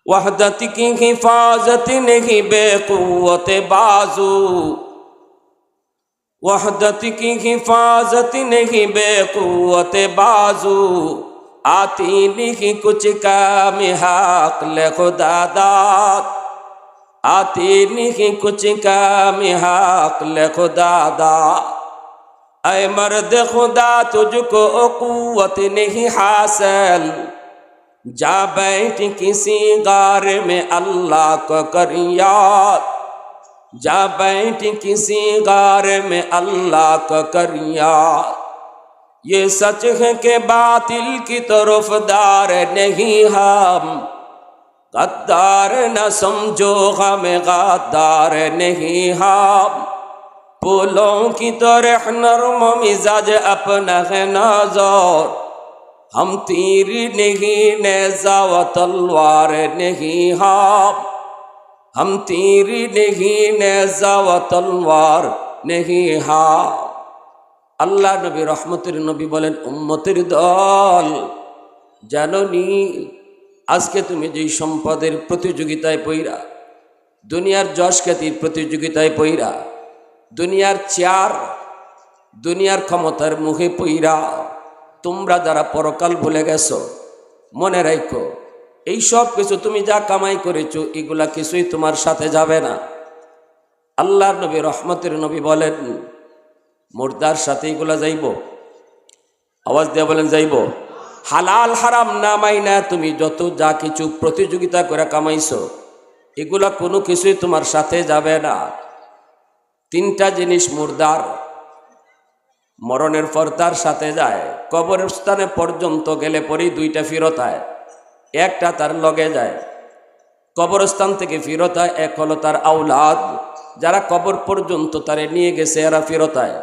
वहदत की हिफाजत नहीं बेक़ुव्वत बाजू, वहदत की हिफाजत नहीं बेक़ुव्वत बाजू, आती नहीं कुछ काम हक ले खुदा दाद, आती नहीं कुछ काम हक ले खुदा दाद। ऐ मर्द खुदा तुझको क़ुव्वत नहीं हासिल, जा बैठ किसी गार में अल्लाह को कर याद, जा बैठ किसी गार में अल्लाह को कर याद। ये सच है कि बातिल की तरफदार नहीं हम, गद्दार न समझो हमें गद्दार नहीं हम। फूलों की तरह नर्म मिजाज अपना है नजर, हम तीर नहीं नेज़ा व तलवार नहीं हम तीर नहीं नेज़ा व तलवार नहीं আল্লাহ নবী রহমতের নবী বলেন, উম্মতের দল জানোনি আজকে তুমি যেই সম্পদের প্রতিযোগিতায় পইরা, দুনিয়ার যশ খ্যাতির প্রতিযোগিতায় পইরা, দুনিয়ার চেয়ার দুনিয়ার ক্ষমতার মুখে পইরা তোমরা যারা পরকাল ভুলে গেছো, মনে রাখো এই সব কিছু তুমি যা কামাই করেছো এগুলা কিছুই তোমার সাথে যাবে না। আল্লাহর নবী রহমতের নবী বলেন, মুর্দার সাথে এগুলা যাইব? আওয়াজ দিয়ে বলেন যাইব? হালাল হারাম না মাইনা তুমি যত যা কিছু প্রতিযোগিতা করে কামাইছো এগুলা কোনো কিছুই তোমার সাথে যাবে না। তিনটা জিনিস মুর্দার মরণের পর তার সাথে যায়, কবরস্থানে পর্যন্ত গেলে পরেই দুইটা ফিরত হয়, একটা তার লগে যায়, কবরস্থান থেকে ফিরত হয়। এক হলো তার আওলাদ, যারা কবর পর্যন্ত তারে নিয়ে গেছে এরা ফিরত হয়।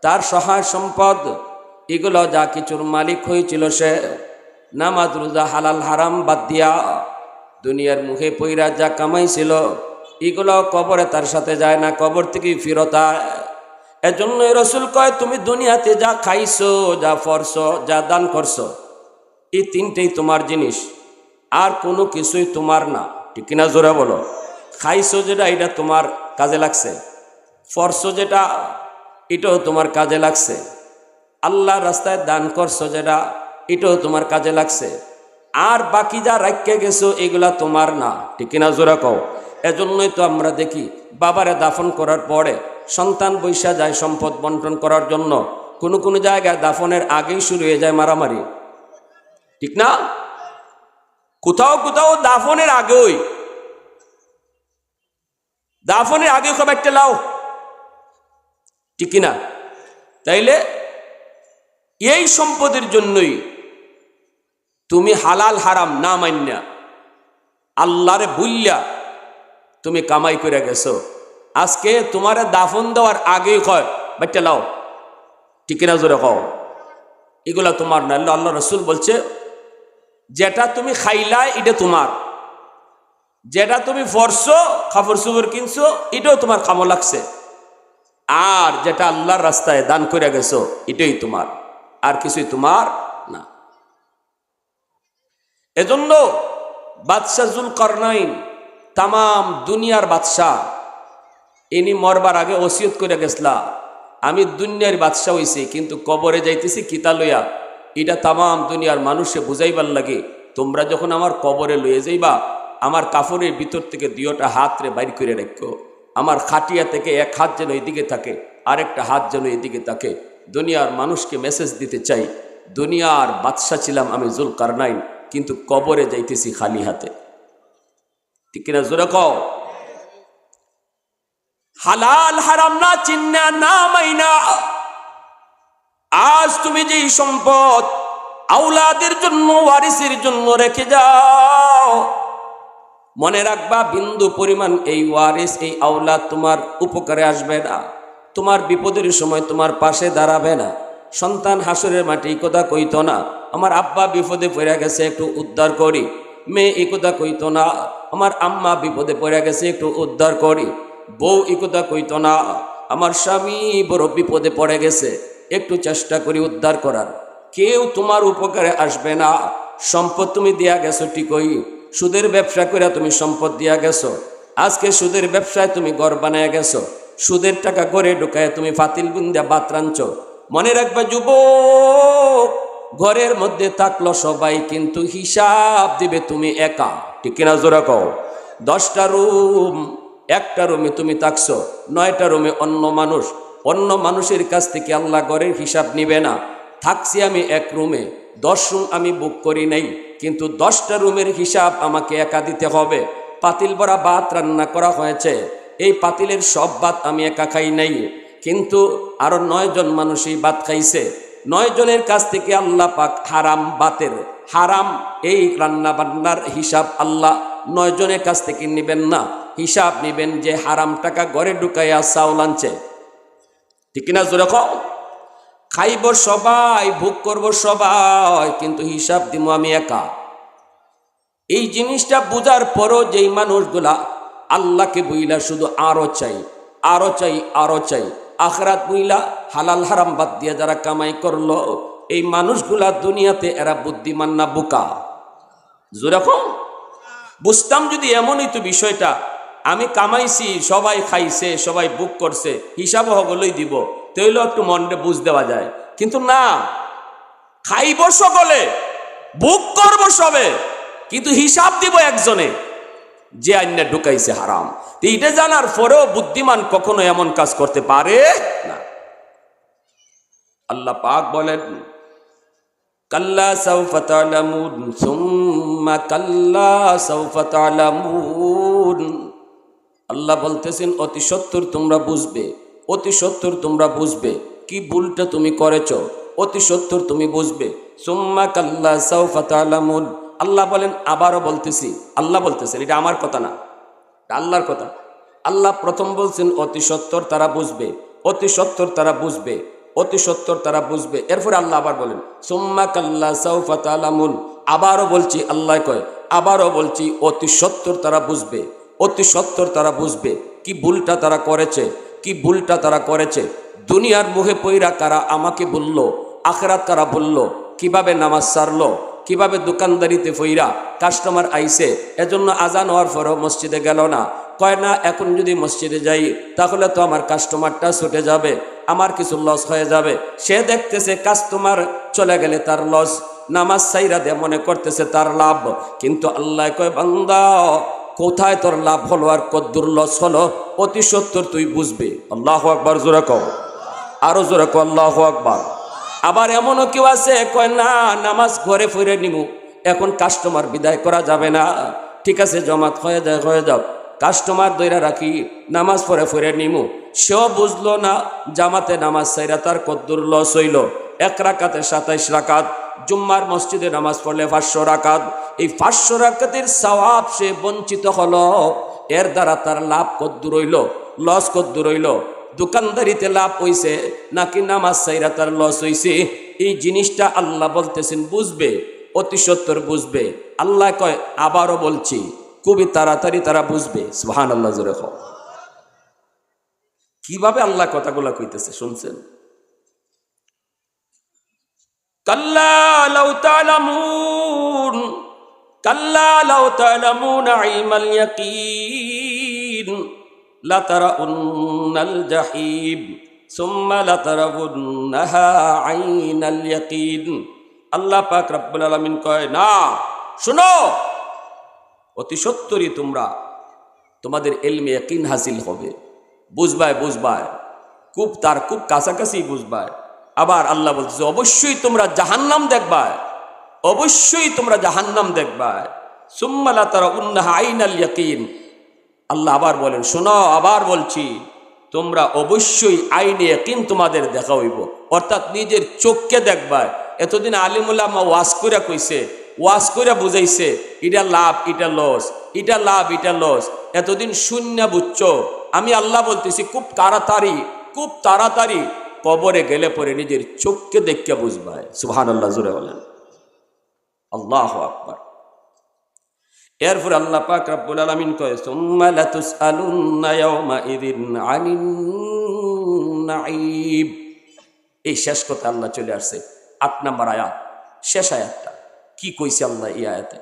তার সহায় সম্পদ এগুলো যা কিছুর মালিক হয়েছিল সে, নামাজ রোজা হালাল হারাম বাদ দিয়া দুনিয়ার মুখে পইরা যা কামাইছিল এগুলো কবরে তার সাথে যায় না, কবর থেকেই ফিরত হয়। এজন্য রাসূল কয়, তুমি দুনিয়াতে যা খাইছো, যা পরছো, যা দান করছো, এই তিনটেই তোমার জিনিস, আর কোনো কিছুই তোমার না। ঠিক কিনা জোরে বলো? খাইছো যেটা এটা তোমার কাজে লাগছে, পরছো যেটা এটাও তোমার কাজে লাগছে, আল্লাহর রাস্তায় দান করছো যেটা এটাও তোমার কাজে লাগছে, আর বাকি যা রাখতে গেছো এগুলা তোমার না। ঠিক কিনা জোরে কও? এজন্যই তো আমরা দেখি বাবারে দাফন করার পরে সন্তান বৈশা যায় সম্পদ বন্টন করার জন্য, কোনো কোনো জায়গায় দাফনের আগেই শুরু হয়ে যায় মারামারি। ঠিক না? কোথাও কোথাও দাফনের আগেই, দাফনের আগে খুব একটা লাও। ঠিক না? তাইলে এই সম্পদের জন্যই তুমি হালাল হারাম না মান্যা আল্লাহরে ভুল্লা তুমি কামাই করে গেছো, আজকে তোমারে দাফন দেওয়ার আগেই কয় বাচ্চা লাও। ঠিক না জোরে কও? এগুলা তোমার না। আল্লাহ রাসূল বলছে, যেটা তুমি খাইলা এটা তোমার, যেটা তুমি পরছো কাপড় চোপড় কিনছো এটাও তোমার কামো লাগছে, আর যেটা আল্লাহর রাস্তায় দান করে গেছো এটাই তোমার, আর কিছুই তোমার না। এজন্য বাদশাহ যুলকারনাইন তাম দুনিয়ার বাদশাহ, ইনি মরবার আগে ওসিয়ত করে গেছলা, আমি দুনিয়ার বাদশাহ হইছি কিন্তু কবরে যাইতেছি কিতা লইয়া, এটা তাম দুনিয়ার মানুষে বুঝাইবার লাগে, তোমরা যখন আমার কবরে লইয়ে যাইবা আমার কাফনের ভিতর থেকে দুইটা হাত রে বাইর করে রাখো, আমার খাটিয়া থেকে এক হাত যেন এদিকে থাকে আরেকটা হাত যেন এদিকে থাকে। দুনিয়ার মানুষকে মেসেজ দিতে চাই, দুনিয়ার বাদশাহ ছিলাম আমি যুলকারনাইন, কিন্তু কবরে যাইতেছি খালি হাতে। ঠিক কিনা জোরে কও? হালাল হারাম না চিন্না না মাইনা আজ তুমি যেই সম্পদ আওলাদের জন্য ওয়ারিসের জন্য রেখে যাও, মনে রাখবা বিন্দু পরিমাণ এই ওয়ারিস এই আওলাদ তোমার উপকারে আসবে না, তোমার বিপদের সময় তোমার পাশে দাঁড়াবে না। সন্তান হাসরের মাঠে এই কথা কইতো না, আমার আব্বা বিপদে পড়ে গেছে একটু উদ্ধার করি, মেয়ে এই কথা কইতো না, আমার আম্মা বিপদে পড়ে গেছে একটু উদ্ধার করি, বউ এই কথা কইতো না, আমার স্বামী বড় বিপদে পড়ে গেছে একটু চেষ্টা করি উদ্ধার করার। কেউ তোমার উপকারে আসবে না। সম্পদ তুমি দেয়া গেছো ঠিকই, সুদের ব্যবসা করে তুমি সম্পদ দিয়া গেছো, আজকে সুদের ব্যবসায় তুমি ঘর বানায় গেছো, সুদের টাকা ঘরে ঢুকায় তুমি ফাতিল বুন্দা ভাত রাঁধছো। মনে রাখবা যুবক, ঘরের মধ্যে থাকলো সবাই, কিন্তু হিসাব দিবে তুমি একা। ঠিক কিনা জোরা কও? 10টা রুম, একটা রুমে তুমি থাকছো, 9টা রুমে অন্য মানুষ। অন্য মানুষের কাছ থেকে আল্লাহ ঘরের হিসাব নিবে না। থাকছি আমি এক রুমে, 10 রুম আমি বুক করি নাই, কিন্তু 10টা রুমের হিসাব আমাকে একা দিতে হবে। পাতিল ভরা ভাত রান্না করা হয়েছে, এই পাতিলের সব ভাত আমি একা খাই নাই, কিন্তু আরো 9 জন মানুষ এই ভাত খাইছে। 9 জনের কাছ থেকে আল্লাহ পাক হারাম ভাতের, হারাম এই রান্না বান্নার হিসাব আল্লাহ 9 জনের কাছ থেকে নিবেন না। হিসাব নিবেন যে হারাম টাকা ঘরে ঢুকাইয়া চাউল আনছে। ঠিক কিনা জোরে কও? খাইব সবাই, ভোগ করব সবাই, কিন্তু হিসাব দিব আমি একা। এই জিনিসটা বুঝার পরও যেই মানুষগুলা আল্লাহকে বইলা শুধু আরো চাই, আরো চাই, আরো চাই, আখরাত বইলা হালাল হারাম বাদ দিয়ে যারা কামাই করলো, এই মানুষগুলা দুনিয়াতে এরা বুদ্ধিমান না বোকা? যেরকম বুঝতাম যদি এমনই তো বিষয়টা, আমি কামাইছি, সবাই খাইছে, সবাই বুক করছে, হিসাব হগলই দিব, তাইলে একটু মনটা বুঝ দেওয়া যায়। কিন্তু না, খাইব সকলে, বুক করব সবে, কিন্তু হিসাব দিব একজনে, যে আইনে ঢুকাইছে হারাম। এইটা জানার পরেও বুদ্ধিমান কখনো এমন কাজ করতে পারে না। আল্লাহ পাক বলেন, কাল্লা সাউফা তা'লামুন সুম্মা কাল্লা সাউফা তা'লামুন। আল্লাহ বলতেছেন অতি সত্বর তোমরা বুঝবে, অতি সত্বর তোমরা বুঝবে কি ভুলটা তুমি করেছো, অতি সত্বর তুমি বুঝবে। সুম্মা কাল্লা সাউফা তা'লামুন। আল্লাহ বলেন, আবারও বলতেছি, আল্লাহ বলতেছেন, এটা আমার কথা না, এটা আল্লাহর কথা। আল্লাহ প্রথম বলছেন অতি সত্বর তারা বুঝবে, অতি সত্বর তারা বুঝবে, অতি সত্বর তারা বুঝবে। এরপরে আল্লাহ আবার বলেন সুম্মা কাল্লা সাউফা তা'লামুন। আবারও বলছি, আল্লাহ কয় আবারও বলছি, অতি সত্বর তারা বুঝবে, অতি সত্বর তারা বুঝবে কি ভুলটা তারা করেছে, কি ভুলটা তারা করেছে। দুনিয়ার মুখে পইরা কারা আমাকে বলল, আখিরাত কারা বলল, কিভাবে নামাজ ছাড়লো, কিভাবে দোকানদারিতে ফইরা কাস্টমার আইছে, এজন্য আজান হওয়ার পরও মসজিদে গেল না। কয় না, এখন যদি মসজিদে যাই তাহলে তো আমার কাস্টমারটা ছুটে যাবে, আমার কিছু লস হয়ে যাবে। সে দেখতেছে কাস্টমার চলে গেলে তার লস, নামাজ সাইরা দে মনে করতেছে তার লাভ। কিন্তু আল্লাহ কয়, বান্দা কোথায় তোর লাভ হলো আর কদ্দুর লস হলো, অতি সত্বর তুই বুঝবি। আল্লাহু আকবার, জোরে কও, আরো জোরে কও, আল্লাহু আকবার। আবার এমনও কেউ আছে কয় না, নামাজ ঘরে ফিরে নিমু, এখন কাস্টমার বিদায় করা যাবে না, ঠিক আছে জমাত হয়ে যায়, হয়ে যাও, কাস্টমার দইরা রাখি, নামাজ পড়ে ফিরে নিমু। সেও বুঝলো না জামাতে নামাজ সাইরা তার কদ্দুর লস হইল। 1 রাকাতে 27 রাকাত, জুম্মার মসজিদে নামাজ পড়লে 500 রাকাত, এই 500 রাকাতের সওয়াব সে বঞ্চিত হলো। এর দ্বারা তার লাভ কদ্দুর হইল, লস কদ্দুর হইল। দোকানদারিতে লাভ হইছে নাকি নামাজ সাইরা তার লস হইছে, এই জিনিসটা আল্লাহ বলতেছেন বুঝবে, অতি সত্বর বুঝবে। আল্লাহ কয় আবারও বলছি, খুবই তাড়াতাড়ি তারা বুঝবে। সুবহানাল্লাহ, জোরে কও। কিভাবে আল্লাহ কথাগুলা কইতেছে শুনছেন? কাল্লা লাউ তা'লামুন, কাল্লা লাউ তা'লামুনা ইলমাল ইয়াকিন লাতারাউন্নাল জাহিম সুম্মা লাতারাউন্নাহা আইনাল ইয়াকিন। আল্লাহ পাক রব্বুল আলামিন কয়, না শুনো, অতি সত্বরই তোমরা তোমাদের ইলমে ইয়াকিন হাসিল হবে, বুঝবায়, বুঝবায়, খুব তার খুব কাছাকাছি বুঝবায়। আবার আল্লাহ বলতেছে অবশ্যই তোমরা জাহান্নাম দেখবায়, অবশ্যই তোমরা জাহান্নাম দেখবায়। সুম্মা লাতারাউন্নাহা আইনাল ইয়াকিন। আল্লাহ আবার বলেন, শোনো, আবার বলছি, তোমরা অবশ্যই আইনে ইয়াকিন তোমাদের দেখা হইব, অর্থাৎ নিজের চোখকে দেখবায়। এতদিন আলিম উলামা ওয়াজ কইরা কইছে, ওয়াজ কইরা বুঝাইছে, এটা লাভ, এটা লস, এটা লাভ, এটা লস, এতদিন শূন্য বুঝছো। আমি আল্লাহ বলতেছি খুব তাড়াতাড়ি, খুব তাড়াতাড়ি কবরে গেলে পরে নিজের চোখকে দেখে বুঝবায়। সুবহানাল্লাহ, জোরে বলেন আল্লাহু আকবার। এরপর আল্লাহ পাক রব্বুল আলামিন কয় সুম্মা লাতুসআলুন্না ইয়াওমা ইযিন আনিন নাঈম। এই শেষ কথা আল্লাহ চলে আসছে 8 নম্বর আয়াত, শেষ আয়াতটা কি কইছে আল্লাহ এই আয়াতে?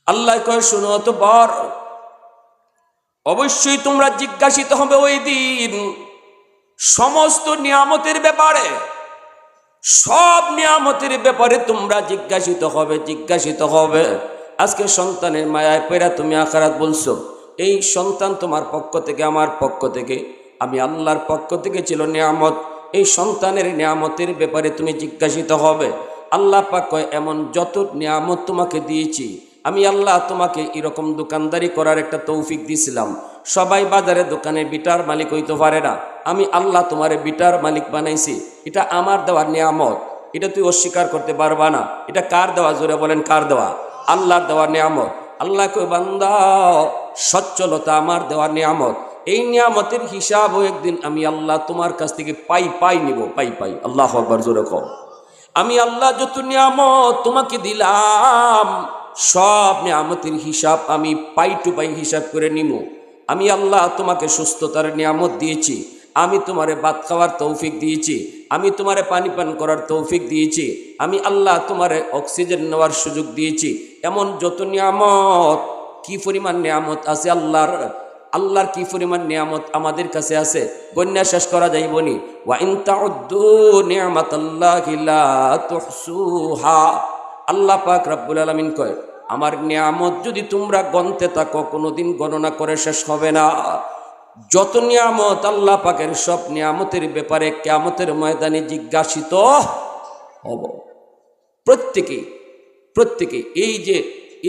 আল্লাহ কয়, শুনো তো বর, অবশ্যই তোমরা জিজ্ঞাসিত হবে ওই দিন সমস্ত নিয়ামতের ব্যাপারে। সব নিয়ামতের ব্যাপারে তোমরা জিজ্ঞাসিত হবে। আজকে সন্তানের মায়ায় পেরা তুমি আখিরাত বলছো, এই সন্তান তোমার পক্ষ থেকে, আমার পক্ষ থেকে, আমি আল্লাহর পক্ষ থেকে ছিল নিয়ামত। এই সন্তানের নিয়ামতের ব্যাপারে তুমি জিজ্ঞাসিত হবে। আল্লাহ পাক কয়, এমন যত নিয়ামত তোমাকে দিয়েছি, আমি আল্লাহ তোমাকে এরকম দোকানদারি করার একটা তৌফিক দিয়েছিলাম। সবাই বাজারে দোকানে বিটার মালিক হইতে পারে না, আমি আল্লাহ তোমারে বিটার মালিক বানাইছি। এটা আমার দেওয়ার নিয়ামত, এটা তুই অস্বীকার করতে পারবা না। এটা কার দেওয়া? জোরে বলেন, কার দেওয়া? আল্লাহর দেওয়ার নিয়ামত। আল্লাহ কই, বান্দা, সচ্ছলতা আমার দেওয়ার নিয়ামত। এই নিয়ামতের হিসাবও একদিন আমি আল্লাহ তোমার কাছ থেকে পাই নিব, পাই। আল্লাহু আকবার, জোরে কও। আমি আল্লাহ যত নিয়ামত তোমাকে দিলাম, সব নিয়ামতের হিসাব আমি পাই টু পাই হিসাব করে নিব। আমি আল্লাহ তোমাকে সুস্থতার নিয়ামত দিয়েছি, আমি তোমারে ভাত খাওয়ার তৌফিক দিয়েছি, আমি তোমারে পানি পান করার তৌফিক দিয়েছি, আমি আল্লাহ তোমারে অক্সিজেন নেওয়ার সুযোগ দিয়েছি। এমন যত নিয়ামত, কি পরিমাণ নিয়ামত আছে আল্লাহর কি পরিমাণ নিয়ামত আমাদের কাছে আছে, গণ্যা শেষ করা যাইবনি। ওয়া ইন তাউদ্দু নি'মাতাল্লাহি লা তুহসুহা। আল্লাহ পাক রব্বুল আলামিন কয়, আমার নিয়ামত যদি তোমরা গণতে থাকো, কোনোদিন গণনা করে শেষ হবে না। যত নিয়ামত আল্লাহ পাকের, সব নিয়ামতের ব্যাপারে কিয়ামতের ময়দানে জিজ্ঞাসিত হব। প্রত্যেকে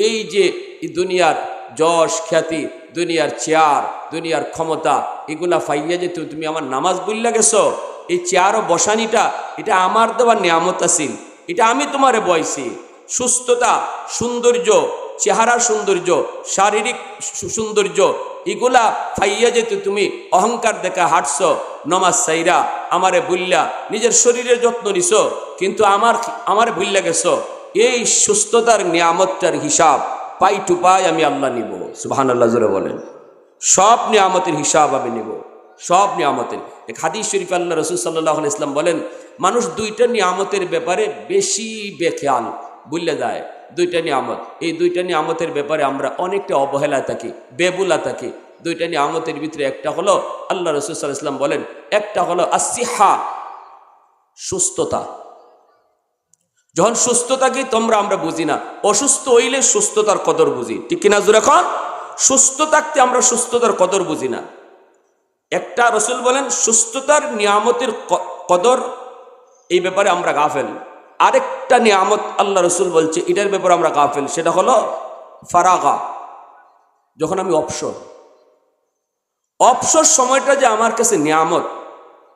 এই যে দুনিয়ার যশ খ্যাতি, দুনিয়ার চেয়ার, দুনিয়ার ক্ষমতা, এগুলা ফাইয়া যে তুমি আমার নামাজ বললা গেছো, এই চেয়ার ও বসানিটা এটা আমার দেওয়ার নিয়ামত আছিল, এটা আমি তোমারে বয়সি। সুস্থতা, সৌন্দর্য, চেহারার সৌন্দর্য, শারীরিক সৌন্দর্য, এগুলা ফাইয়া যেতে তুমি অহংকার দেখা হাঁটছ, নমাজ সাইরা আমারে বুল্লা নিজের শরীরের যত্ন নিছো, কিন্তু আমারে বুল্লা গেছো। এই সুস্থতার নিয়ামতটার হিসাব পাই টু পাই আমি আল্লাহ নিব। সুবহানাল্লাহ, জোরে বলেন। সব নিয়ামতের হিসাব আমি নিব, সব নিয়ামতের। এক হাদিস শরীফ আল্লাহ রাসূল সাল্লাল্লাহু আলাইহি ওয়াসাল্লাম বলেন, মানুষ দুইটা নিয়ামতের ব্যাপারে বেশি বেখেয়াল, ভুলে যায়। দুইটা নিয়ামত, এই দুইটা নিয়ামতের ব্যাপারে আমরা অনেকটা অবহেলা থাকি, বেবুলা থাকি। দুইটা নিয়ামতের ভিতরে একটা হলো, আল্লাহ রাসূল সাল্লাল্লাহু আলাইহি ওয়াসাল্লাম বলেন, একটা হলো আসিহা, সুস্থতা। যখন সুস্থ থাকি আমরা বুঝি না, অসুস্থ হইলে সুস্থতার কদর বুঝি, ঠিক কিনা জোরে এখন? সুস্থ থাকতে আমরা সুস্থতার কদর বুঝি না। একটা রাসূল বলেন সুস্থতার নিয়ামতের কদর, এই ব্যাপারে আমরা গাফেল। আরেকটা নিয়ামত আল্লাহ রাসূল বলছে এটার ব্যাপারে আমরা গাফেল, সেটা হলো ফারাগা। যখন আমি অবসর সময়টা যে আমার কাছে নিয়ামত,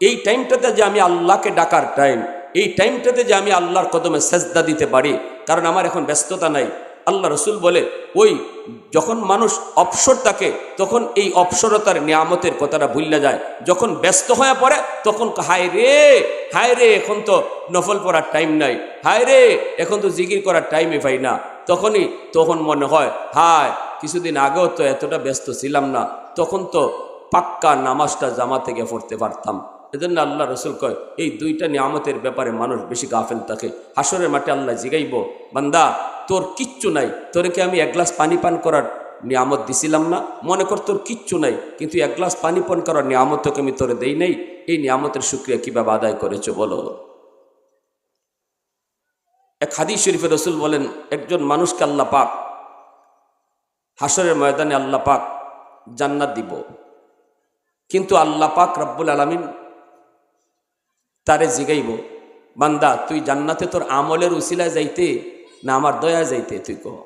এই টাইমটাতে যে আমি আল্লাহকে ডাকার টাইম, এই টাইমটাতে যে আমি আল্লাহর কদমে সেজদা দিতে পারি, কারণ আমার এখন ব্যস্ততা নাই। আল্লাহ রাসূল বলে, ওই যখন মানুষ অবসর থাকে তখন এই অবসরতার নিয়ামতের কথাটা ভুলে যায়। যখন ব্যস্ত হয়ে পড়ে তখন হায় রে এখন তো নফল পড়ার টাইম নাই, হায় রে এখন তো জিকির করার টাইমই পাই না। তখন মনে হয়, হায় কিছুদিন আগেও তো এতটা ব্যস্ত ছিলাম না, তখন তো পাক্কা নামাজটা জামা থেকে পড়তে পারতাম। এজন্য আল্লাহ রাসূল কয়, এই দুইটা নিয়ামতের ব্যাপারে মানুষ বেশি গাফেল থাকে। হাসরের মাঠে আল্লাহ জিগাইব, বান্দা তোর কিচ্ছু নাই, তোরে কি আমি এক গ্লাস পানি পান করার নিয়ামত দিছিলাম না? মনে কর তোর কিচ্ছু নাই, কিন্তু এক গ্লাস পানি পান করার নিয়ামত তোকে আমি তোরে দেই নাই, এই নিয়ামতের শুকরিয়া কিভাবে আদায় করেছো বলো? এক হাদিস শরীফে রাসূল বলেন, একজন মানুষকে আল্লাহ পাক হাসরের ময়দানে আল্লাহ পাক জান্নাত দিব, কিন্তু আল্লাহ পাক রব্বুল আলামিন তারে জিগাইব, বান্দা তুই জান্নাতে তোর আমলের উসিলায় যাইতে না আমার দয়া যাইতে, তুই কহ।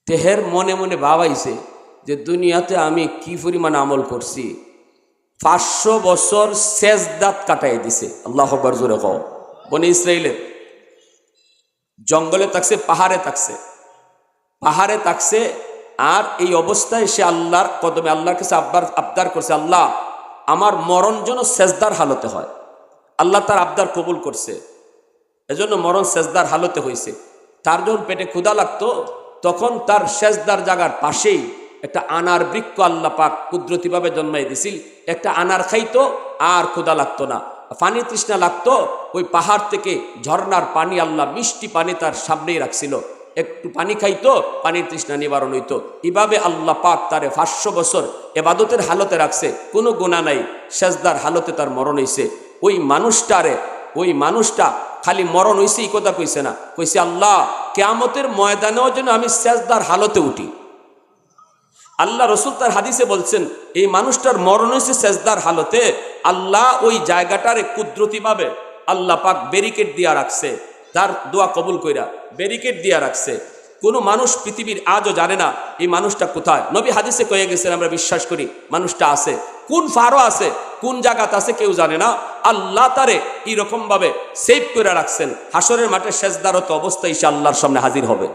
তেহের মনে মনে ভাবাইছে যে দুনিয়াতে আমি কি পরিমাণ আমল করছি। 500 বছর সেজদাত কাটাই দিছে। আল্লাহু আকবার, জোরে কও। বনি ইসরাইলের জঙ্গলে থাকছে, পাহাড়ে থাকছে, আর এই অবস্থায় সে আল্লাহর কদমে আল্লাহর কাছে আবদার করছে, আল্লাহ আমার মরণ যেন সেজদার হালতে হয়। আল্লাহ তার আবদার কবুল করছে, এজন্য মরণ সেজদার হালতে হয়েছে। তার যখন পেটে ক্ষুধা লাগতো, তখন তার সেজদার জায়গার পাশেই একটা আনার বৃক্ষ আল্লাহ পাক কুদরতিভাবে জন্মাই দিছিল। একটা আনার খাইতো আর ক্ষুধা লাগতো না। পানি তৃষ্ণা লাগতো, ওই পাহাড় থেকে ঝর্ণার পানি, আল্লাহ মিষ্টি পানি তার সামনেই রাখছিল। একটু পানি খাইতো, পানির তৃষ্ণা নিবারণ হইতো। এভাবে আল্লাহ পাক তারে 500 বছর এবাদতের হালতে রাখছে, কোনো গুনাহ নাই, সেজদার হালতে তার মরণ হইছে। ওই মানুষটা খালি মরণ হইছে এই কথা কইছে না, কইছে আল্লাহ কিয়ামতের ময়দানেও যেন আমি সেজদার হালতে উঠি। আল্লাহ রসুল তার হাদিসে বলছেন এই মানুষটার মরণ হয়েছে সেজদার হালতে। আল্লাহ ওই জায়গাটারে কুদরতিভাবে আল্লাহ পাক ব্যারিকেড দিয়া রাখছে, তার দোয়া কবুল কইরা ব্যারিকেড দিয়া রাখছে। কোনো মানুষ পৃথিবীর আজও জানে না এই মানুষটা কোথায়। নবী হাদিসে কয়ে গেছেন, আমরা বিশ্বাস করি মানুষটা আছে, কোন ফারো আছে, কোন জায়গাতে আছে কেউ জানে না। আল্লাহ তারে এইরকম ভাবে সেভ করে রাখছেন, হাসরের মাঠে সেজদারত অবস্থায় এসে আল্লাহর সামনে হাজির হবে।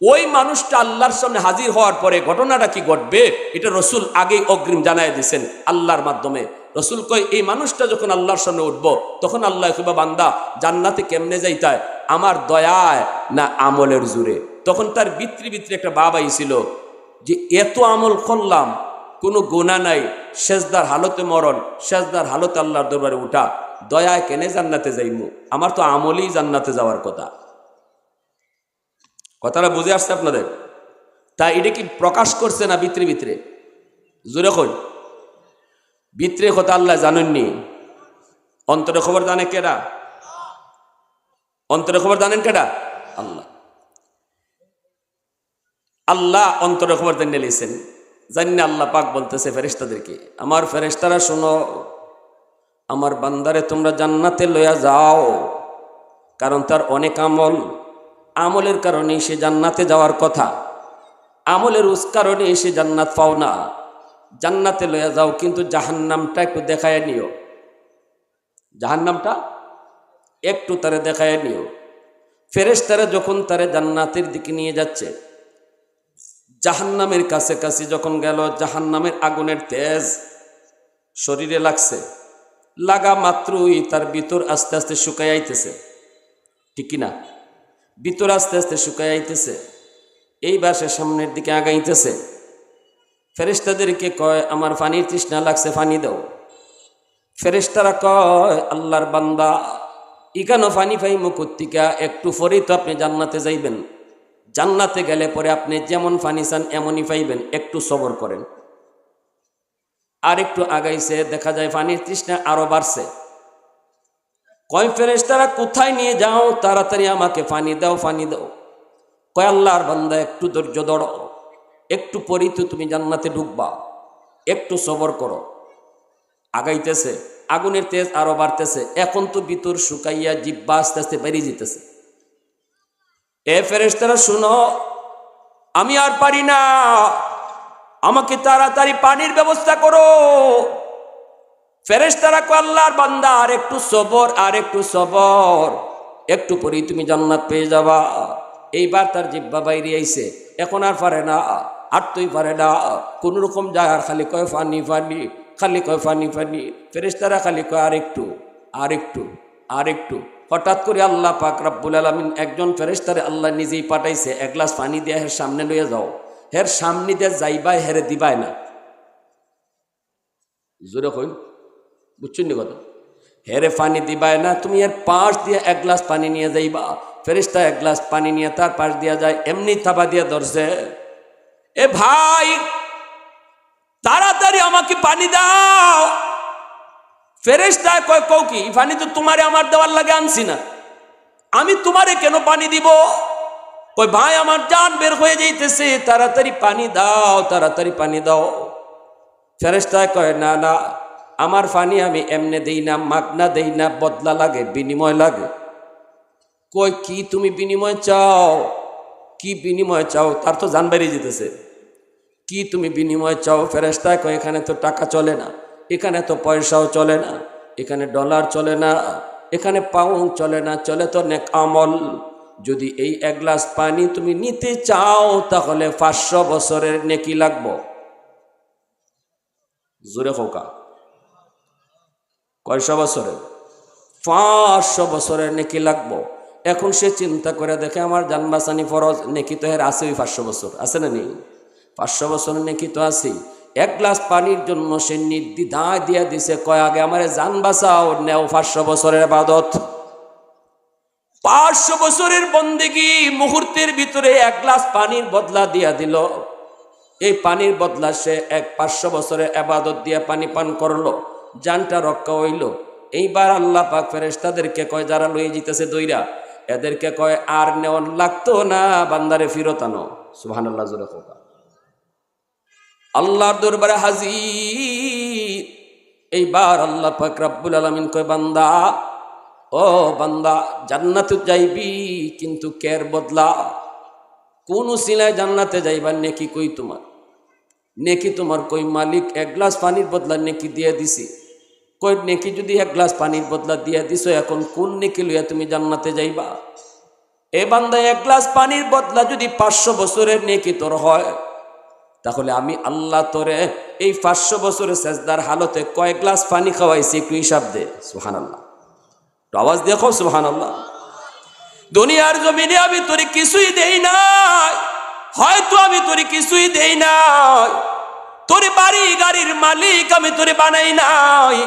ওই মানুষটা আল্লাহর সামনে হাজির হওয়ার পরে ঘটনাটা কি ঘটবে এটা রসুল আগেই অগ্রিম জানাই দিয়েছেন আল্লাহর মাধ্যমে। রসুল কয় এই মানুষটা যখন আল্লাহর সামনে উঠবো তখন আল্লাহ কইবা বান্দা জান্নাতে কেমনে যাইতায়, আমার দয়ায় না আমলের জোরে। তখন তার ভিতরে একটা বাবা ছিল যে এত আমল করলাম, কোনো গুনাহ নাই, সেজদার হালতে মরণ, সেজদার হালতে আল্লাহর দরবারে উঠা, দয়ায় কেনে জান্নাতে যাইমু, আমার তো আমলেই জান্নাতে যাওয়ার কথা। কথাটা বুঝে আসছে আপনাদের? তা এটা কি প্রকাশ করছে না ভিতরে জোরে কই? ভিতরে কথা আল্লাহ জানেননি, অন্তরে খবর জানে কেডা? অন্তরে খবর জানেন কেডা? আল্লাহ। আল্লাহ অন্তরে খবর জেনে নিয়েছেন। জানি আল্লাহ পাক বলতেছে ফেরেশতাদেরকে, আমার ফেরেশতারা শোনো, আমার বান্দারে তোমরা জান্নাতে লইয়া যাও, কারণ তার অনেক আমলের কারণে সে জান্নাতে যাওয়ার কথা, আমলের উস কারণে সে জান্নাত পাও না। জান্নাতে লইয়া যাও, কিন্তু জাহান্নামটা একটু দেখায় নিও, জাহান্নামটা একটু তারে দেখায় নিও। ফেরেশতারা যখন তারে জান্নাতের দিকে নিয়ে যাচ্ছে, জাহান্নামের কাছে যখন গেল, জাহান্নামের আগুনের তেজ শরীরে লাগছে, লাগা মাত্রই তার ভিতর আস্তে আস্তে শুকায় আইতেছে, ঠিক কিনা? ভিতর আস্তে আস্তে শুকায় আইতেছে, এইবার সে সামনের দিকে আগাইতেছে। ফেরেশতাদেরকে কয় আমার পানির তৃষ্ণা লাগছে, পানি দাও। ফেরেশতারা কয় আল্লাহর বান্দা ইকানো পানি পাইমু কর্তিকা, একটু পরেই তো আপনি জান্নাতে যাইবেন, জান্নাতে গেলে পরে আপনি যেমন পানি চান এমনই পাইবেন, একটু সবর করেন। আর একটু আগাইছে, দেখা যায় পানির তৃষ্ণা আরো বাড়ছে। কয় ফেরেশতারা কোথায় নিয়ে যাও, তাড়াতাড়ি আমাকে পানি দাও, পানি দাও। কয় আল্লাহর বান্দা একটু ধৈর্য ধরো, একটু পরেই তো তুমি জান্নাতে ঢুকবা, একটু সবর করো। আগাইতেছে, আগুনের তেজ আরো বাড়তেছে, এখন তো ভিতর শুকাইয়া জিব্বা আস্তে আস্তে বেরিয়ে যেতেছে। এ ফেরেশতারা শুনো, আমি আর পারি না, আমাকে তাড়াতাড়ি পানির ব্যবস্থা করো। ফেরেশতারা কয় আল্লাহর বান্দা আর একটু সবর, আর একটু সবর, একটু পরেই তুমি জান্নাত পেয়ে যাবা। এইবার তার জিব্বা বাইরে আইছে, এখন আর পারে না, হাঁটতেই পারে না, কোন রকম যায়, আর খালি কয় ফানি ফানি, খালি কয় ফানি ফানি। ফেরেশতারা খালি কয় আর একটু, আর একটু, আর একটু। হঠাৎ করে আল্লাহ পাক রব্বুল আলামিন একজন ফেরেশতারে আল্লাহ নিজেই পাঠাইছে, এক গ্লাস পানি দিয়ে হের সামনে লইয়া যাও, হের সামনে দিয়ে যাইবাই, হেরে দিবাই না। জোরে কইন, বুঝছেন নি কথা? হেরে পানি দিবাই না, তুমি এর পাশ দিয়ে এক গ্লাস পানি নিয়ে যাইবা। ফেরেশতা এক গ্লাস পানি নিয়ে তার পাশ দিয়া যায়, এমনি থাবা দিয়ে ধরছে, এ ভাই তাড়াতাড়ি আমাকে পানি দাও। ফেরেশতা কয় কও কি, পানি তো তোমারে আমার দেওয়ার লাগে আনছি না, আমি তোমারে কেন পানি দিব? কয় ভাই আমার জান বের হয়ে যাইতেছে, তাড়াতাড়ি পানি দাও, তাড়াতাড়ি পানি দাও। ফেরেশতা কয় না না, আমার পানি আমি এমনে দেই না, মাগনা দেই না, বদলা লাগে, বিনিময় লাগে। কয় কি তুমি বিনিময় চাও? কি বিনিময় চাও? তার তো জান বেরিয়ে যেতেছে, কি তুমি বিনিময় চাও? ফেরেশতা কয় এখানে তো টাকা চলে না, এখানে তো পয়সাও চলে না, এখানে ডলার চলে না, এখানে পাউন্ড চলে না, চলে তো নেক আমল। যদি এই এক গ্লাস পানি তুমি নিতে চাও তাহলে 500 বছরের নেকি লাগবো। জোরে খোকা, কয়শো বছরের? 500 বছরের নেকি লাগবো। এখন সে চিন্তা করে দেখে আমার জান বাঁচানি ফরজ, নেকি তো এর আছে, 500 বছর আছে না নেই? 500 বছরের নেকি তো আছে। এক গ্লাস পানির জন্য সে নির্দ্বিধায় দিয়া দিছে, কয় আগে আমার জান বাঁচাও, নেও 500 বছরের ইবাদত। 500 বছরের বন্দেগী মুহূর্তের ভিতরে 1 গ্লাস পানির বদলা দিয়া দিল। এই পানির বদলা সে 500 বছরের ইবাদত দিয়া পানি পান করলো, জানটা রক্ষা হইল। এইবার আল্লাহ পাক ফেরেশতাদেরকে কয়, যারা লয়ে জিতেছে দইরা, এদেরকে কয় আর নেওয়ান লাগতো না, বান্দারে ফিরত আনো। সুবহানাল্লাহ, জোরে কোকা। আল্লাহর দরবারে হাজির। এইবার আল্লাহ পাক রব্বুল আলামিন কয়, বান্দা, ও বান্দা, জান্নাতে যাইবি, কিন্তু কের বদলা? কোন উসিলায় জান্নাতে যাইবা? নেকি কই তোমার? নেকি তোমার কই? মালিক 1 গ্লাস পানির বদলা নেকি দিয়ে দিছি। কই নেকি যদি 1 গ্লাস পানির বদলা দিয়ে দিছো, এখন কোন নেকি লইয়া তুমি জান্নাতে যাইবা? এ বান্দা, 1 গ্লাস পানির বদলা যদি 500 বছরের নেকি তোর হয়, তাহলে আমি আল্লাহ তোরে এই 500 বছরের সেজদার হালতে কয় গ্লাস পানি খাওয়াইছি, একটু হিসাব দে। সুবহানাল্লাহ, আওয়াজ দেখো, সুবহানাল্লাহ। দুনিয়ার জমিনে আমি তোরে কিছুই দেই নাই, হয়তো আমি তোরে কিছুই দেই নাই, তোরে বাড়ি গাড়ির মালিক আমি তোরে বানাই নাই,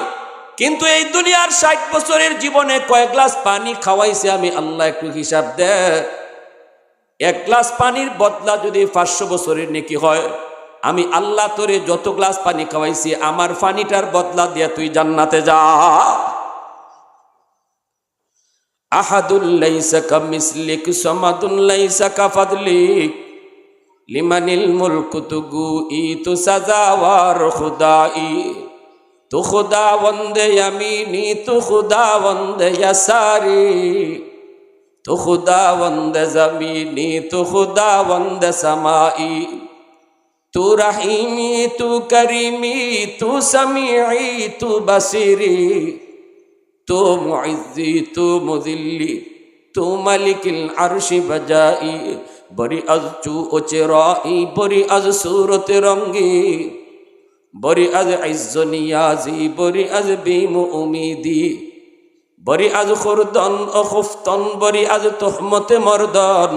কিন্তু এই দুনিয়ার 60 বছরের জীবনে কয় গ্লাস পানি খাওয়াইছে আমি আল্লাহ, একটু হিসাব দে। 1 গ্লাস পানির বদলা যদি 500 বছরের নেকি হয়, আমি আল্লাহ তোরে যত গ্লাস পানি খাওয়াইছি, আমার পানিটার বদলা দিয়া তুই জান্নাতে যা। আহাদুল লাইসা কামিসলিক সামাদুন লাইসা কাফাদলিক লিমানিল মুলকু তুগুই তু সাজাওয়ার খুদাই তু খুদাবন্দে ইয়ামিনি তু খুদাবন্দে ইয়াসারি তু খুদাবন্দে জমিনি তু খুদাবন্দে সামাই তু রহিমি তু করিমি তু সামিঈ তু বসিরি তু মুইজ্জি তু মুযিল্লি তু মালিকিল আরশি বজাই বরি আজ চু ওচেরাই বরি আজ সুরত রঙ্গি বরি আজ ইজ্জ নিয়াজি বরি আজ বিমু উমিদি বরি আজ খুরদন ও খুফতন বরি আজ তুহমতে মর্দন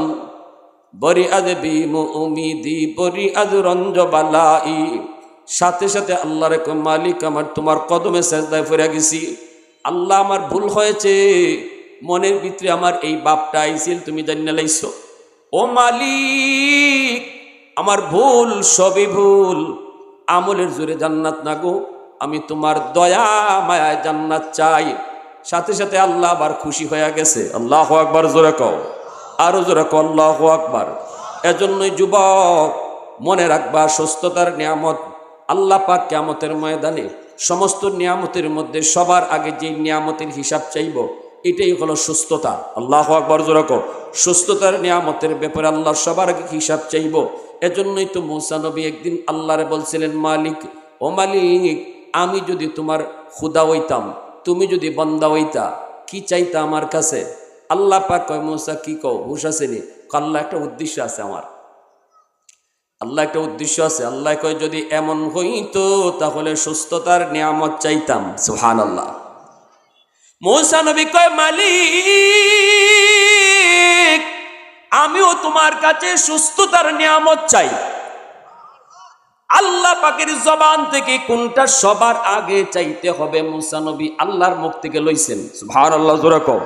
বরি আজ বিমু উমিদি বরি আজ রঞ্জ বালাই। সাথে সাথে আল্লাহর কয়, মালিক আমার তোমার কদমে সেজদায় পড়ে গেছি। আল্লাহ, আমার ভুল হয়েছে, মনের ভিতরে আমার এই বাপটা আইছিল, তুমি জানিয়ে লাইছো। ও মালিক, আমার ভুল, সবই ভুল, আমলের জোরে জান্নাত না গো, আমি তোমার দয়া মায়ায় জান্নাত চাই। সাথে সাথে আল্লাহ আবার খুশি হয়ে গেছে। আল্লাহু আকবার, জোরে কও, আরো জোরে কও, আল্লাহু আকবার। এজন্যই যুবক, মনে রাখবা, সুস্থতার নিয়ামত আল্লাহ পাক কিয়ামতের ময়দানে সমস্ত নিয়ামতের মধ্যে সবার আগে যে নিয়ামতের হিসাব চাইব, এটাই হলো সুস্থতা। আল্লাহু আকবার, জোরে কও। সুস্থতার নিয়ামতের ব্যাপারে আল্লাহ সবার আগে হিসাব চাইব। এজন্যই তো মূসা নবী একদিন আল্লাহরে বলছিলেন, মালিক, ও মালিক, আমি যদি তোমার খুদা হইতাম, তুমি যদি বান্দা হইতা, কি চাইতা আমার কাছে? আল্লাহ পাক কয়, মূসা কি কও, হুশ আসেনি? আল্লাহ, একটা উদ্দেশ্য আছে আমার, আল্লাহ একটা উদ্দেশ্য আছে। আল্লাহ কয়, যদি এমন হইতো তাহলে সুস্থতার নিয়ামত চাইতাম। সুবহানাল্লাহ। মূসা নবী কয়, মালিক, আমিও তোমার কাছে সুস্থতার নিয়ামত চাই। আল্লাহ পাকের জবান থেকে কোনটা সবার আগে চাইতে হবে, মূসা নবী আল্লাহর মুখ থেকে লইছেন। সুবহানাল্লাহ, জোরে কও।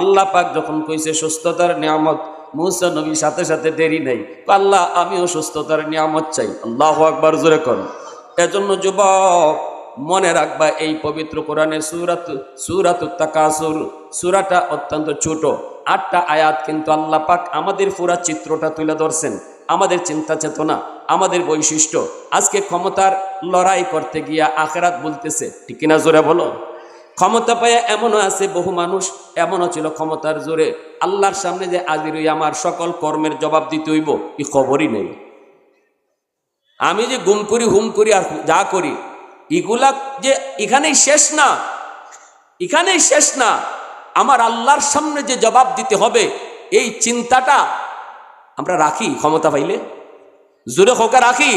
আল্লাহ পাক যখন কইছে সুস্থতার নিয়ামত, মূসা নবী সাথে সাথে দেরি নেই, আল্লাহ, আমিও সুস্থতার নিয়ামত চাই। আল্লাহু আকবার, জোরে কর। এজন্য যুবক, মনে রাখবা, এই পবিত্র কোরআনে সূরাতুত তাকাসুর সূরাটা অত্যন্ত ছোট, 8টা আয়াত, কিন্তু আল্লাহ পাক আমাদের পুরা চিত্রটা তুলে ধরছেন, আমাদের চিন্তা চেতনা, আমাদের বৈশিষ্ট্য। আজকে ক্ষমতার লড়াই করতে গিয়া আখিরাত বলতেছে, ঠিক কিনা, জোরে বলো। ক্ষমতা পায় এমনও আছে, বহু মানুষ এমনও ছিল ক্ষমতার জোরে আল্লাহর সামনে যে হাজির হই আমার সকল কর্মের জবাব দিতে হইব, এই খবরই নেই। আমি যে গুম করি, হুম করি, আর যা করি, এগুলা যে এখানেই শেষ না, এখানেই শেষ না। আমার আল্লাহর সামনে যে জবাব দিতে হবে, এই চিন্তাটা আমরা রাখি। ক্ষমতা পাইলে জোরে হোকা রাখি।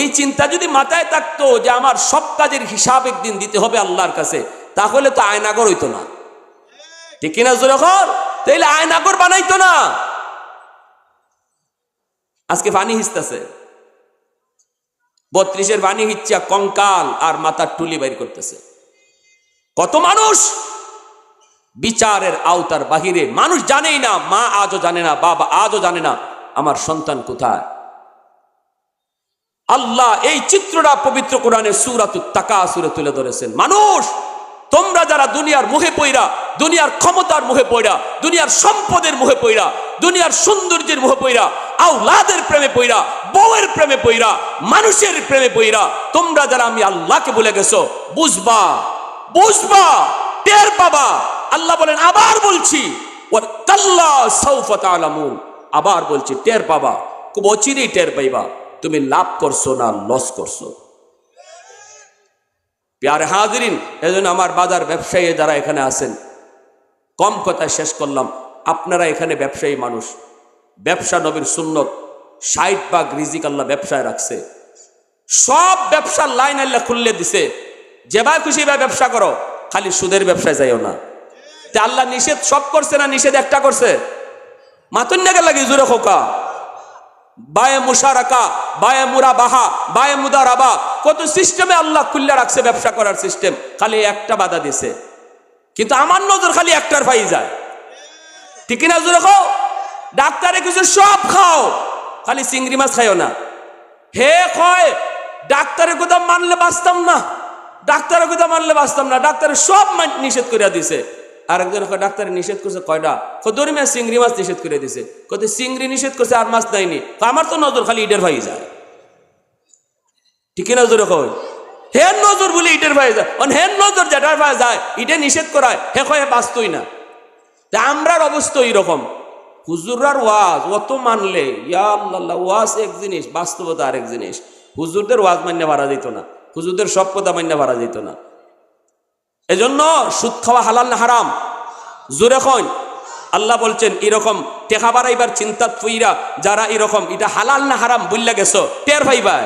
এই চিন্তা যদি মাথায় থাকতো যে আমার সব কাজের হিসাব একদিন দিতে হবে আল্লাহর কাছে, তাহলে তো আয়নাগর হইতো না, ঠিক কিনা, জোরে কর। তাইলে আয়নাগর বানাইতো না। আজকে পানি হিসতেছে, 32-এর পানি হিচ্ছা কঙ্কাল আর মাথার টুলি বাইর করতেছে। কত মানুষ বিচারের আওতার বাহিরে। মানুষ জানেই না, মা আজও জানে না, বাবা আজও জানে না আমার সন্তান কোথায়। আল্লাহ এই চিত্রটা পবিত্র কোরআনে সূরাতুত তাকাসুরে তুলে ধরেছেন। মানুষ, তোমরা যারা দুনিয়ার মুহে পইরা, দুনিয়ার ক্ষমতার মুহে পইরা, দুনিয়ার সম্পদের মুহে পইরা, দুনিয়ার সৌন্দর্যের মুহে পইরা, আওলাদের প্রেমে পইরা, বউয়ের প্রেমে পইরা, মানুষের প্রেমে পইরা, তোমরা যারা আমি আল্লাহকে ভুলে গেছো, বুঝবা, বুঝবা, টের পাবা। আল্লাহ বলেন, আবার বলছি, ওয়া কাল্লা সাউফা তা'লামুন, আবার বলছি, টের পাবা, খুব অচিরেই টের পাইবা তুমি লাভ করছো না লস করছো। প্যারে হাজিরিন, এজন্য আমার বাজার ব্যবসায়ী যারা এখানে আছেন, কম কথায় শেষ করলাম, আপনারা এখানে ব্যবসায়ী মানুষ, ব্যবসা নবীর সুন্নত, 60 ভাগ রিজিক আল্লাহ ব্যবসায় রাখছে। সব ব্যবসার লাইন আল্লাহ খুললে দিছে, যেভাবে খুশি ভাবে ব্যবসা করো, খালি সুদের ব্যবসায় যাইও না। তা আল্লাহ নিষেধ সব করছে না নিষেধ একটা করছে? মাতুন্যাকে লাগে জোরে খোকা, বায়ে মুশারাকা, বায়ে মুরাবাহা, বায়ে মুদারাবা, কত সিস্টেমে আল্লাহ খুললে রাখছে ব্যবসা করার সিস্টেম, খালি একটা বাধা দিছে। কিন্তু আমার নজর খালি একটার পাই যায়, ঠিক না জোরে খাও? ডাক্তারে কিছু সব খাও, খালি চিংড়ি মাছ খাইও না। হে কয় ডাক্তারের কথা মানলে বাঁচতাম না, ডাক্তারের কথা মানলে বাঁচতাম না, ডাক্তারের সব নিষেধ করে দিছে। আরেকজন ডাক্তারে নিষেধ করছে কয়টা? দরিমা চিংড়ি মাছ নিষেধ করে দিছে। কত চিংড়ি নিষেধ করছে আর মাছ নাইনি। আমার তো নজর খালি ইটের ভাই যায়, ঠিক না জোরে কয়? হের নজর বলে ইটের ভাই যায়, হের নজর যেটার ভাই যায় ইটে নিষেধ করায়, হে কয়ে বাঁচতই না। তা আমরার অবস্থা এইরকম। হুজুরার ওয়াজ অত মানলে, ইয়া আল্লাহ, ওয়াজ এক জিনিস, বাস্তবতা আরেক জিনিস। হুজুরদের ওয়াজ মান্য পারা যেত না, হুজুরদের সব কথা মান্য পারা যেত না। এজন্য সুদ খাওয়া হালাল না হারাম? জোরে কন। আল্লাহ বলছেন এরকম টেকা বাড়াইবার চিন্তা ফুইরা যারা এরকম এটা হালাল না হারাম বললা গেছো, টের ভাইবাই।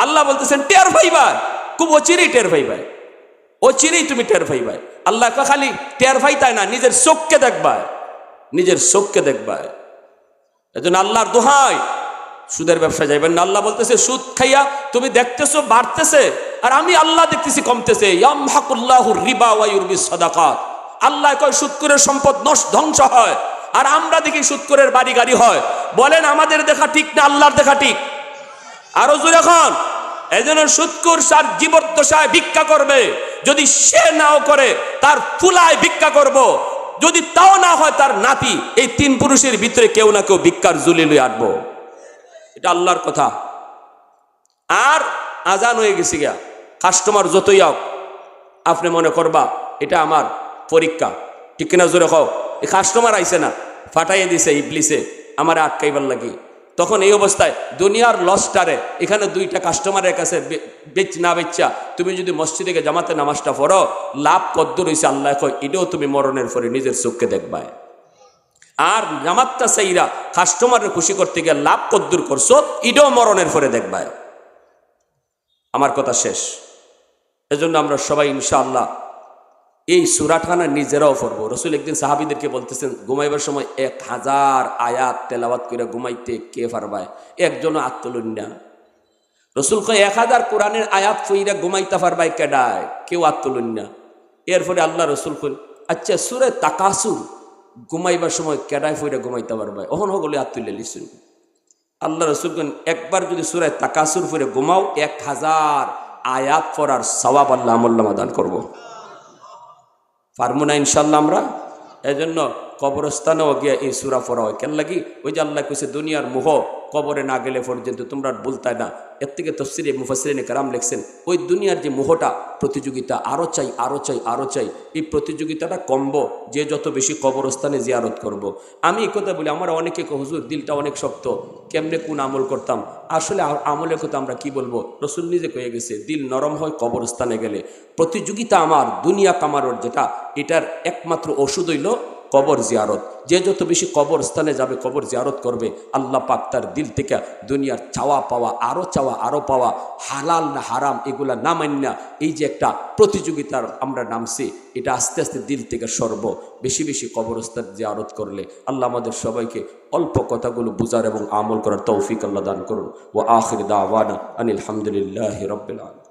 আল্লাহ বলতেছেন টের ভাইবাই, খুব অচিরেই টের ভাইবাই, অচিরেই তুমি টের ভাইবাই। আল্লাহ খালি টের ভাই তাই না, নিজের চোখকে দেখবাই, নিজের চোখকে দেখবাই। এজন্য আল্লাহর দোহাই, সুদের ব্যবসা যাইবেন না। আল্লাহ বলতেছে সুদ খাইয়া তুমি দেখতেছো বাড়তেছে, আর আমি আল্লাহ দেখতেছি কমতেছে। ইয়ামহাকুল্লাহুর রিবা ওয়া ইউরবিস সাদাকাত। আল্লাহ কয় সুদখোরের সম্পদ ধ্বংস হয়, আর আমরা দেখি সুদখোরের বাড়ি গাড়ি হয়। বলেন আমাদের দেখা ঠিক না আল্লাহর দেখা ঠিক? আরো জোরে এখন। এজন্য সুদখোর সার জীবদ্দশায় ভিক্ষা করবে, যদি সে নাও করে তার ফুলায় ভিক্ষা করব, যদি তাও না হয় তার নাতি। এই 3 পুরুষের ভিতরে কেউ না কেউ ভিক্ষার ঝুলি লইয়া আনবো, এটা আল্লাহর কথা। আর আজান হয়ে গেছে গিয়া, কাস্টমার যতই হোক আপনি মনে করবা এটা আমার পরীক্ষা, ঠিক কিনা জোরে খাও? এই কাস্টমার আইছে না, ফাটাইয়ে দিছে ইবলিসে আমার আটকাইবার লাগি। তখন এই অবস্থায় দুনিয়ার লসটারে এখানে 2টা কাস্টমারের কাছে না বেচা তুমি যদি মসজিদে জামাতে নামাজটা পড়ো, লাভ কদ্দুর হইছে আল্লাহ কয় এটাও তুমি মরণের পরে নিজের চোখকে দেখবায়। আর জামাতটা সেইরা কাস্টমারের খুশি করতে গিয়ে লাভ কদ্দুর করছো, এটাও মরণের পরে দেখবায়। আমার কথা শেষ। এজন্য আমরা সবাই ইনশাআল্লাহ এই সূরাখানা নিজেরাও পড়বো। রসুল একদিন সাহাবীদেরকে বলতেছেন ঘুমাইবার সময় 1000 আয়াত তেলাওয়াত করে ঘুমাইতে কে পারবায়? একজনও হাত তুলুন না। রসুল কয় 1000 কোরআনের আয়াত পইরা ঘুমাইতে পারবায় কেডায়? কেউ হাত তুলুন না। এরপরে আল্লাহ রসুল কই আচ্ছা সূরা তাকাসুর ঘুমাইবার সময় কেডায় পইরা ঘুমাইতে পারবায়? ওহন হগলে হাত তুলে লিসুন। আল্লাহ রসুল কইন একবার যদি সূরা তাকাসুর পড়ে ঘুমাও 1000 আয়াত পড়ার সওয়াব আল্লাহ আমলনামা দান করব। পারবো না ইনশাল্লাহ আমরা। এজন্য কবরস্থানেও গিয়ে এই সূরা পড়া হয় কেন লাগি? ওই যে আল্লাহ কইছে দুনিয়ার মোহ কবরে না গেলে পর্যন্ত তোমরা বলতাই না। এর থেকে তাফসীরে মুফাসসিরিনে কেরাম লিখছেন ওই দুনিয়ার যে মোহটা, প্রতিযোগিতা, আরো চাই আরো চাই আরো চাই, এই প্রতিযোগিতাটা কমবো যে যত বেশি কবরস্থানে জিয়ারত করব। আমি এই কথা বলি, আমার অনেকে হুজুর দিলটা অনেক শক্ত, কেমনে কোন আমল করতাম? আসলে আমলের কথা আমরা কি বলবো, রসুল নিজে কয়ে গেছে দিল নরম হয় কবরস্থানে গেলে। প্রতিযোগিতা আমার দুনিয়া কামানোর যেটা, এটার একমাত্র ওষুধ হইল কবর জিয়ারত। যে যত বেশি কবরস্থানে যাবে, কবর জিয়ারত করবে, আল্লাহ পাক তার দিল থেকে দুনিয়ার চাওয়া পাওয়া, আরো পাওয়া, হালাল না হারাম এগুলা না মান্না এই যে একটা প্রতিযোগিতার আমরা নামছি, এটা আস্তে আস্তে দিল থেকে সরব। বেশি বেশি কবরস্থান জিয়ারত করলে আল্লাহ আমাদের সবাইকে অল্প কথাগুলো বুঝার এবং আমল করার তৌফিক আল্লাহ দান করুন। ওয়া আখির দাওয়ানা আনিল হামদুলিল্লাহি রাব্বিল আলামিন।